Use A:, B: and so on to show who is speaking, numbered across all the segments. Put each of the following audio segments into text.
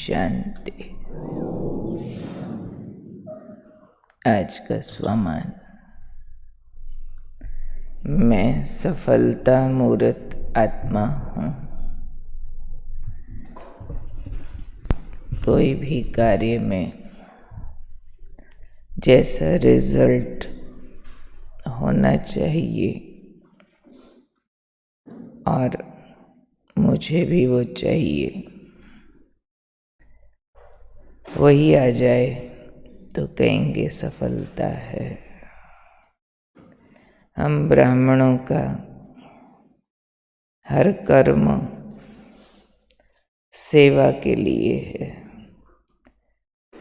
A: शांति। आज का स्वमान। मैं सफलता मूर्त आत्मा हूँ। कोई भी कार्य में जैसा रिजल्ट होना चाहिए और मुझे भी वो चाहिए, वही आ जाए तो कहेंगे सफलता है। हम ब्राह्मणों का हर कर्म सेवा के लिए है,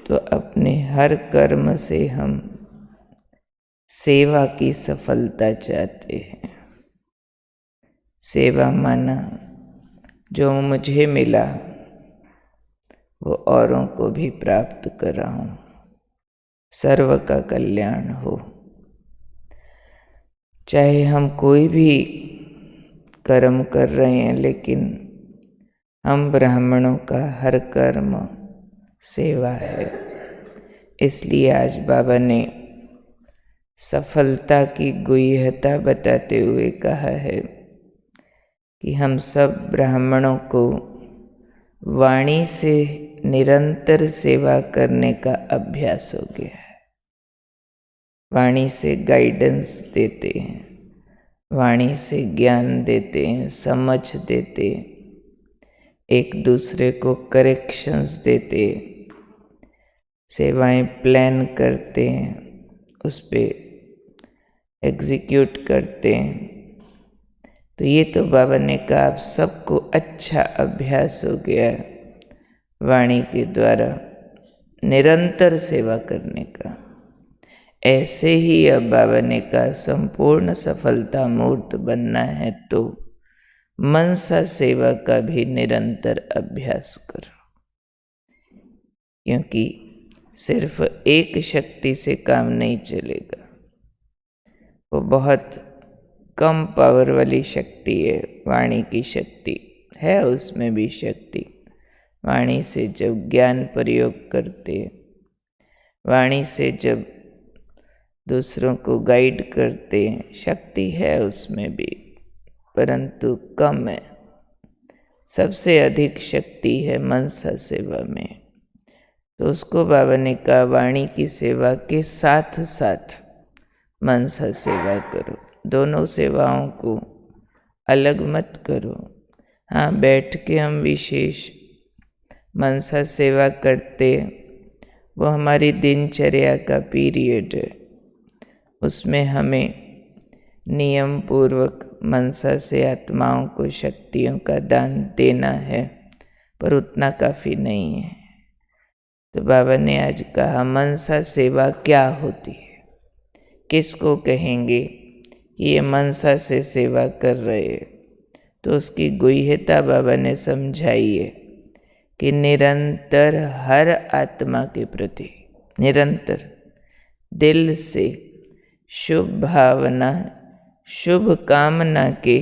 A: तो अपने हर कर्म से हम सेवा की सफलता चाहते हैं। सेवा माना जो मुझे मिला वो औरों को भी प्राप्त कराऊं, सर्व का कल्याण हो। चाहे हम कोई भी कर्म कर रहे हैं, लेकिन हम ब्राह्मणों का हर कर्म सेवा है। इसलिए आज बाबा ने सफलता की गुह्यता बताते हुए कहा है कि हम सब ब्राह्मणों को वाणी से निरंतर सेवा करने का अभ्यास हो गया है। वाणी से गाइडेंस देते हैं, वाणी से ज्ञान देते हैं, समझ देते हैं, एक दूसरे को करेक्शंस देते हैं, सेवाएं प्लान करते हैं, उस पर एग्जीक्यूट करते हैं। तो ये तो बाबा ने कहा आप सबको अच्छा अभ्यास हो गया है वाणी के द्वारा निरंतर सेवा करने का। ऐसे ही अब बाबा ने कहा संपूर्ण सफलता मूर्त बनना है तो मनसा सेवा का भी निरंतर अभ्यास करो, क्योंकि सिर्फ एक शक्ति से काम नहीं चलेगा। वो बहुत कम पावर वाली शक्ति है, वाणी की शक्ति है, उसमें भी शक्ति। वाणी से जब ज्ञान प्रयोग करते, वाणी से जब दूसरों को गाइड करते, शक्ति है उसमें भी, परंतु कम है। सबसे अधिक शक्ति है मनसा सेवा में। तो उसको बाबा ने कहा वाणी की सेवा के साथ साथ मनसा सेवा करो। दोनों सेवाओं को अलग मत करो। हाँ, बैठ के हम विशेष मनसा सेवा करते, वो हमारी दिनचर्या का पीरियड है, उसमें हमें नियम पूर्वक मनसा से आत्माओं को शक्तियों का दान देना है, पर उतना काफ़ी नहीं है। तो बाबा ने आज कहा मनसा सेवा क्या होती है, किसको कहेंगे कि ये मनसा से सेवा कर रहे हैं। तो उसकी गुह्यता बाबा ने समझाई है कि निरंतर हर आत्मा के प्रति निरंतर दिल से शुभ भावना, शुभ कामना के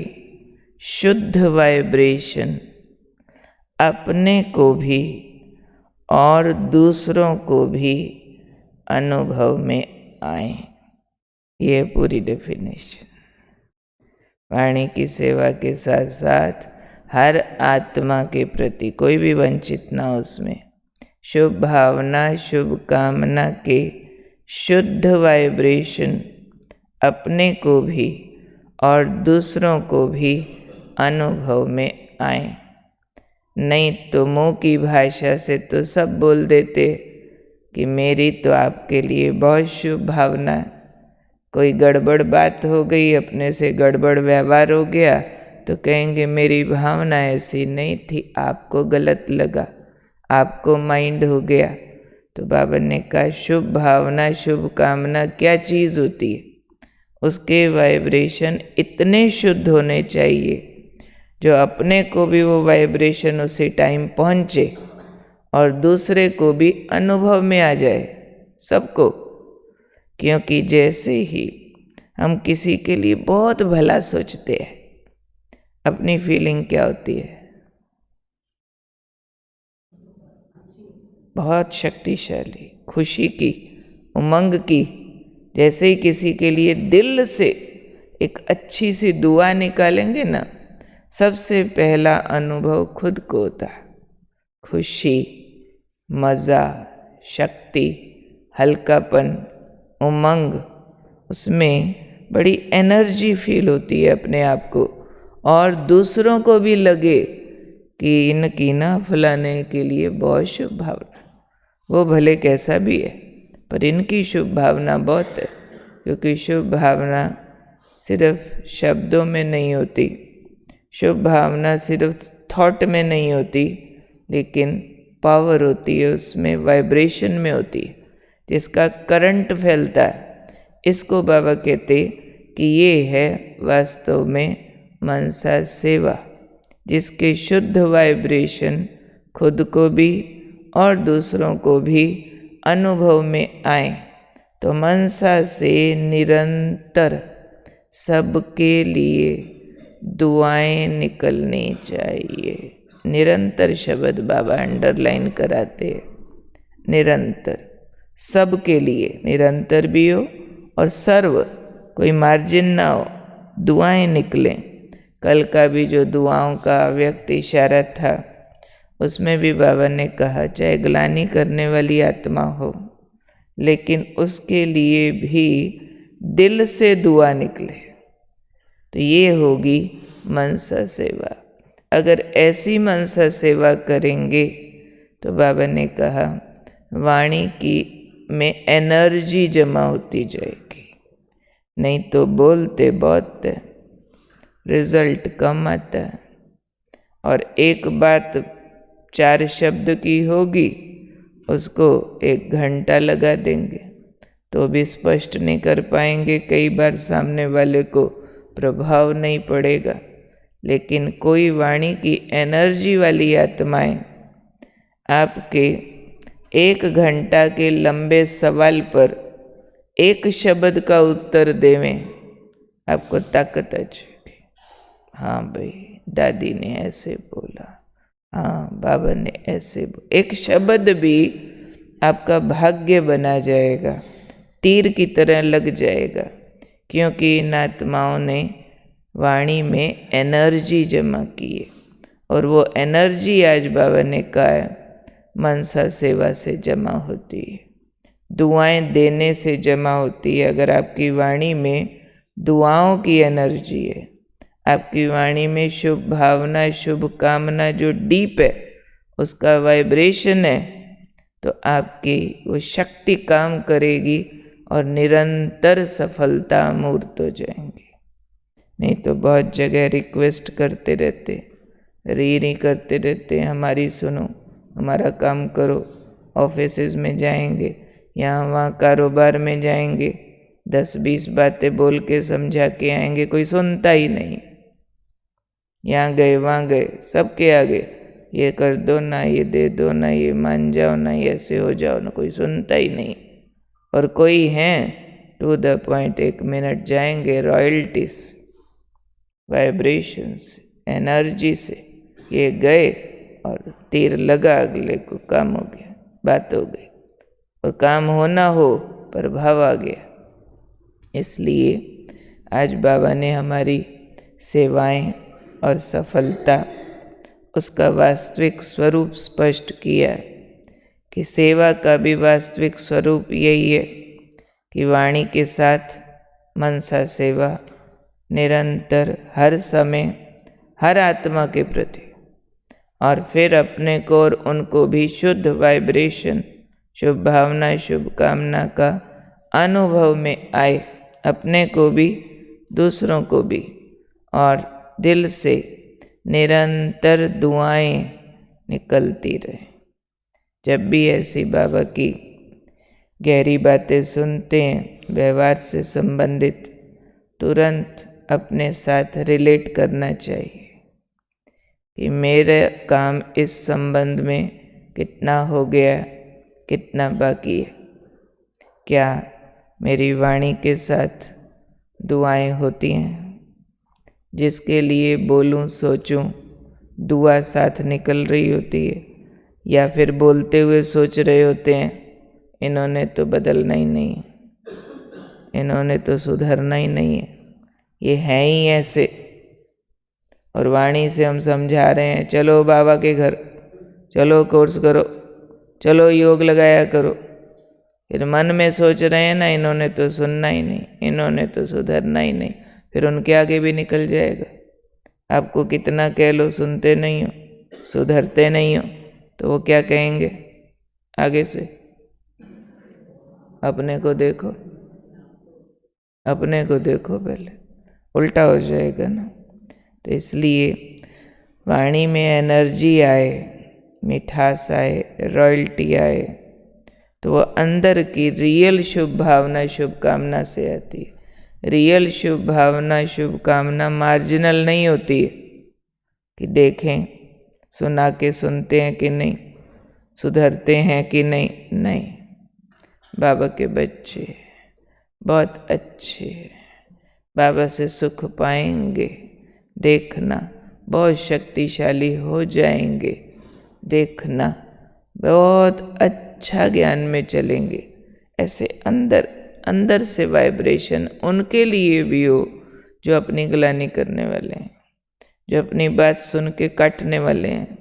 A: शुद्ध वाइब्रेशन अपने को भी और दूसरों को भी अनुभव में आए। ये पूरी डेफिनेशन। वाणी की सेवा के साथ साथ हर आत्मा के प्रति कोई भी वंचित ना हो, उसमें शुभ भावना, शुभ कामना के शुद्ध वाइब्रेशन अपने को भी और दूसरों को भी अनुभव में आए। नहीं तो मुंह की भाषा से तो सब बोल देते कि मेरी तो आपके लिए बहुत शुभ भावना है। कोई गड़बड़ बात हो गई, अपने से गड़बड़ व्यवहार हो गया, तो कहेंगे मेरी भावना ऐसी नहीं थी, आपको गलत लगा, आपको माइंड हो गया। तो बाबा ने कहा शुभ भावना, शुभ कामना क्या चीज़ होती है? उसके वाइब्रेशन इतने शुद्ध होने चाहिए जो अपने को भी वो वाइब्रेशन उसी टाइम पहुँचे और दूसरे को भी अनुभव में आ जाए, सबको। क्योंकि जैसे ही हम किसी के लिए बहुत भला सोचते हैं, अपनी फीलिंग क्या होती है? बहुत शक्तिशाली, खुशी की, उमंग की। जैसे ही किसी के लिए दिल से एक अच्छी सी दुआ निकालेंगे ना, सबसे पहला अनुभव खुद को होता है। खुशी, मज़ा, शक्ति, हल्कापन, उमंग, उसमें बड़ी एनर्जी फील होती है अपने आप को, और दूसरों को भी लगे कि इनकी ना फलाने के लिए बहुत शुभ भावना। वो भले कैसा भी है, पर इनकी शुभ भावना बहुत है। क्योंकि शुभ भावना सिर्फ शब्दों में नहीं होती, शुभ भावना सिर्फ थॉट में नहीं होती, लेकिन पावर होती है उसमें, वाइब्रेशन में होती है, जिसका करंट फैलता है। इसको बाबा कहते कि ये है वास्तव में मनसा सेवा, जिसके शुद्ध वाइब्रेशन खुद को भी और दूसरों को भी अनुभव में आए। तो मनसा से निरंतर सबके लिए दुआएं निकलनी चाहिए। निरंतर शब्द बाबा अंडरलाइन कराते, निरंतर, सबके लिए निरंतर भी हो और सर्व, कोई मार्जिन ना हो, दुआएं निकलें। कल का भी जो दुआओं का व्यक्त इशारा था, उसमें भी बाबा ने कहा चाहे ग्लानि करने वाली आत्मा हो, लेकिन उसके लिए भी दिल से दुआ निकले, तो ये होगी मनसा सेवा। अगर ऐसी मनसा सेवा करेंगे तो बाबा ने कहा वाणी की में एनर्जी जमा होती जाएगी। नहीं तो बोलते बहुत है, रिजल्ट कम आता है। और एक बात 4 शब्द की होगी, उसको 1 घंटा लगा देंगे तो भी स्पष्ट नहीं कर पाएंगे। कई बार सामने वाले को प्रभाव नहीं पड़ेगा। लेकिन कोई वाणी की एनर्जी वाली आत्माएं आपके 1 घंटा के लंबे सवाल पर 1 शब्द का उत्तर देवें, आपको ताकत आ जाएगी। हाँ भाई, दादी ने ऐसे बोला, हाँ बाबा ने ऐसे बोला। 1 शब्द भी आपका भाग्य बना जाएगा, तीर की तरह लग जाएगा। क्योंकि इन आत्माओं ने वाणी में एनर्जी जमा की है, और वो एनर्जी आज बाबा ने कहा है मनसा सेवा से जमा होती है, दुआएं देने से जमा होती है। अगर आपकी वाणी में दुआओं की एनर्जी है, आपकी वाणी में शुभ भावना, शुभ कामना जो डीप है, उसका वाइब्रेशन है, तो आपकी वो शक्ति काम करेगी और निरंतर सफलता मूर्त हो जाएंगी। नहीं तो बहुत जगह रिक्वेस्ट करते रहते, री करते रहते, हमारी सुनो, हमारा काम करो। ऑफिसेज में जाएंगे, यहाँ वहाँ कारोबार में जाएंगे, 10-20 बातें बोल के समझा के आएंगे, कोई सुनता ही नहीं। यहाँ गए वहाँ गए, सबके आगे ये कर दो ना, ये दे दो ना, ये मान जाओ ना, ये ऐसे हो जाओ ना, कोई सुनता ही नहीं। और कोई हैं टू द पॉइंट, 1 मिनट जाएंगे, रॉयल्टीज, वाइब्रेशंस, एनर्जी से ये गए और तीर लगा, अगले को काम हो गया, बात हो गई। और काम होना हो, प्रभाव आ गया। इसलिए आज बाबा ने हमारी सेवाएं और सफलता, उसका वास्तविक स्वरूप स्पष्ट किया है कि सेवा का भी वास्तविक स्वरूप यही है कि वाणी के साथ मनसा सेवा निरंतर, हर समय, हर आत्मा के प्रति, और फिर अपने को और उनको भी शुद्ध वाइब्रेशन, शुभ भावना, शुभ कामना का अनुभव में आए, अपने को भी दूसरों को भी। और दिल से निरंतर दुआएं निकलती रहे। जब भी ऐसी बाबा की गहरी बातें सुनते हैं व्यवहार से संबंधित, तुरंत अपने साथ रिलेट करना चाहिए कि मेरा काम इस संबंध में कितना हो गया, कितना बाकी है। क्या मेरी वाणी के साथ दुआएं होती हैं? जिसके लिए बोलूं, सोचूं, दुआ साथ निकल रही होती है, या फिर बोलते हुए सोच रहे होते हैं इन्होंने तो बदलना ही नहीं है, इन्होंने तो सुधरना ही नहीं है, ये हैं ही ऐसे। और वाणी से हम समझा रहे हैं चलो बाबा के घर, चलो कोर्स करो, चलो योग लगाया करो, फिर मन में सोच रहे हैं ना इन्होंने तो सुनना ही नहीं, इन्होंने तो सुधरना ही नहीं, फिर उनके आगे भी निकल जाएगा। आपको कितना कह लो सुनते नहीं हो, सुधरते नहीं हो, तो वो क्या कहेंगे आगे से? अपने को देखो, अपने को देखो पहले, उल्टा हो जाएगा ना। तो इसलिए वाणी में एनर्जी आए, मिठास आए, रॉयल्टी आए, तो वो अंदर की रियल शुभ भावना शुभकामना से आती है। रियल शुभ भावना शुभकामना मार्जिनल नहीं होती है कि देखें सुना के सुनते हैं कि नहीं, सुधरते हैं कि नहीं। नहीं, बाबा के बच्चे बहुत अच्छे, बाबा से सुख पाएंगे, देखना बहुत शक्तिशाली हो जाएंगे, देखना बहुत अच्छा ज्ञान में चलेंगे। ऐसे अंदर अंदर से वाइब्रेशन उनके लिए भी हो जो अपनी ग्लानि करने वाले हैं, जो अपनी बात सुन के काटने वाले हैं,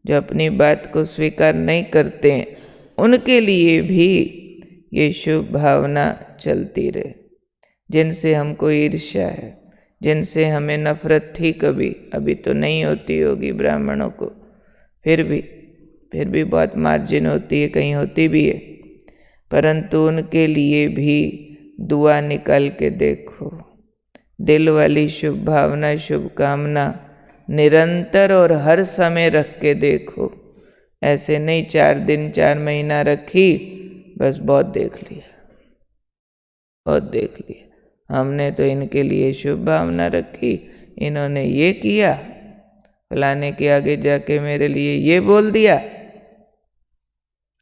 A: जो अपनी बात को स्वीकार नहीं करते हैं, उनके लिए भी ये शुभ भावना चलती रहे। जिनसे हमको ईर्ष्या है, जिनसे हमें नफरत थी कभी, अभी तो नहीं होती होगी ब्राह्मणों को, फिर भी बहुत मार्जिन होती है, कहीं होती भी है, परंतु उनके लिए भी दुआ निकाल के देखो। दिल वाली शुभ भावना शुभकामना निरंतर और हर समय रख के देखो। ऐसे नहीं 4 दिन 4 महीना रखी, बस बहुत देख लिया, बहुत देख लिया, हमने तो इनके लिए शुभ भावना रखी, इन्होंने ये किया, फलाने के आगे जाके मेरे लिए ये बोल दिया,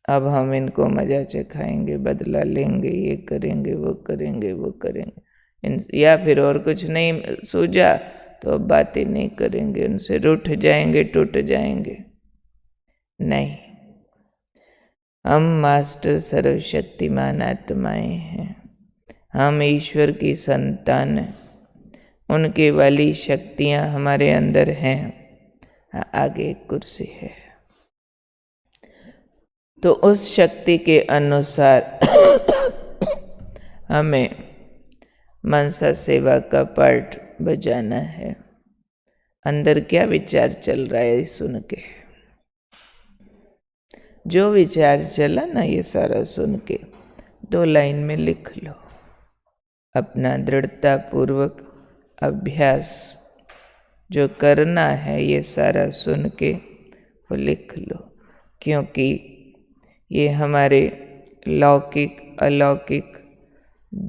A: अब हम इनको मजा चखाएंगे, बदला लेंगे, ये करेंगे वो करेंगे वो करेंगे। या फिर और कुछ नहीं सूझा तो अब बातें नहीं करेंगे, उनसे रूठ जाएंगे, टूट जाएंगे। नहीं, हम मास्टर सर्वशक्तिमान आत्माएं हैं, हम ईश्वर की संतान हैं, उनके वाली शक्तियां हमारे अंदर हैं। आगे एक कुर्सी है, तो उस शक्ति के अनुसार हमें मनसा सेवा का पार्ट बजाना है। अंदर क्या विचार चल रहा है सुन के, जो विचार चला ना ये सारा सुन के 2 लाइन में लिख लो। अपना दृढ़ता पूर्वक अभ्यास जो करना है ये सारा सुन के वो लिख लो, क्योंकि ये हमारे लौकिक अलौकिक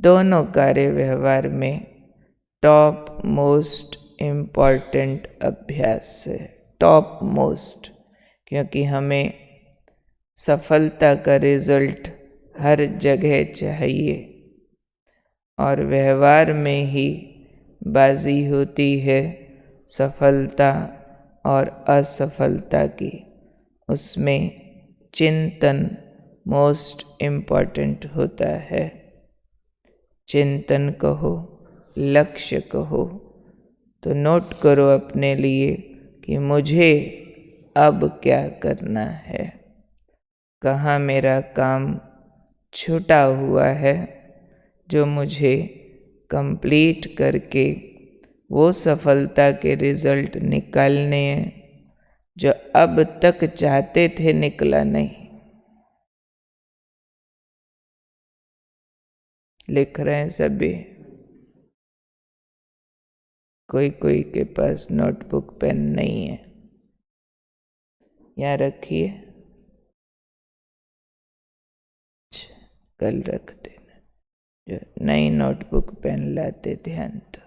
A: दोनों कार्य व्यवहार में टॉप मोस्ट इम्पॉर्टेंट अभ्यास है, टॉप मोस्ट। क्योंकि हमें सफलता का रिजल्ट हर जगह चाहिए और व्यवहार में ही बाजी होती है सफलता और असफलता की। उसमें चिंतन मोस्ट इम्पॉर्टेंट होता है। चिंतन कहो, लक्ष्य कहो, तो नोट करो अपने लिए कि मुझे अब क्या करना है, कहाँ मेरा काम छूटा हुआ है जो मुझे कंप्लीट करके वो सफलता के रिजल्ट निकालने हैं जो अब तक चाहते थे, निकला नहीं। लिख रहे हैं सभी, कोई कोई के पास नोटबुक पेन नहीं है, यहाँ रखिए, कल रख देना। जो नई नोटबुक पेन लाते ध्यान तो